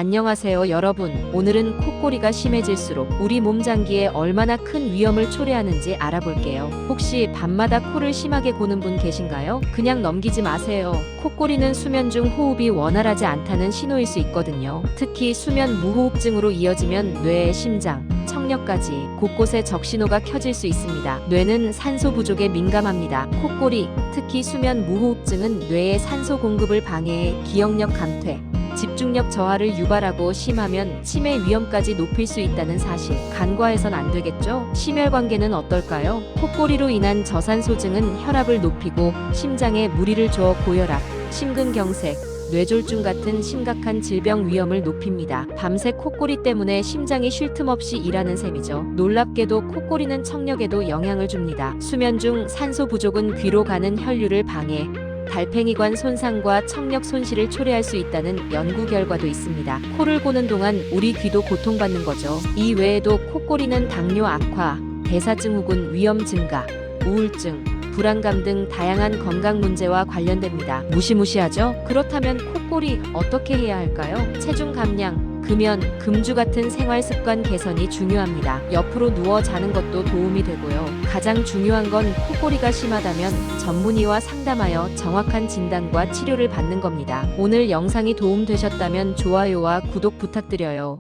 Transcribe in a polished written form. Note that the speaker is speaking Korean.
안녕하세요 여러분. 오늘은 콧골이가 심해질수록 우리 몸장기에 얼마나 큰 위험을 초래하는지 알아볼게요. 혹시 밤마다 코를 심하게 고는 분 계신가요? 그냥 넘기지 마세요. 콧골이는 수면 중 호흡이 원활하지 않다는 신호일 수 있거든요. 특히 수면 무호흡증으로 이어지면 뇌, 심장, 청력까지 곳곳에 적신호가 켜질 수 있습니다. 뇌는 산소 부족에 민감합니다. 콧골이, 특히 수면 무호흡증은 뇌의 산소 공급을 방해해 기억력 감퇴, 집중력 저하를 유발하고 심하면 치매 위험까지 높일 수 있다는 사실. 간과해선 안 되겠죠? 심혈관계는 어떨까요? 콧골이로 인한 저산소증은 혈압을 높이고 심장에 무리를 줘 고혈압, 심근경색, 뇌졸중 같은 심각한 질병 위험을 높입니다. 밤새 콧골이 때문에 심장이 쉴 틈 없이 일하는 셈이죠. 놀랍게도 콧골이는 청력에도 영향을 줍니다. 수면 중 산소 부족은 귀로 가는 혈류를 방해, 달팽이관 손상과 청력 손실을 초래할 수 있다는 연구 결과도 있습니다. 코를 고는 동안 우리 귀도 고통받는 거죠. 이 외에도 콧골이는 당뇨 악화, 대사증후군 위험 증가, 우울증, 불안감 등 다양한 건강 문제와 관련됩니다. 무시무시하죠? 그렇다면 콧골이 어떻게 해야 할까요? 체중 감량, 금연, 금주 같은 생활 습관 개선이 중요합니다. 옆으로 누워 자는 것도 도움이 되고요. 가장 중요한 건 콧골이가 심하다면 전문의와 상담하여 정확한 진단과 치료를 받는 겁니다. 오늘 영상이 도움되셨다면 좋아요와 구독 부탁드려요.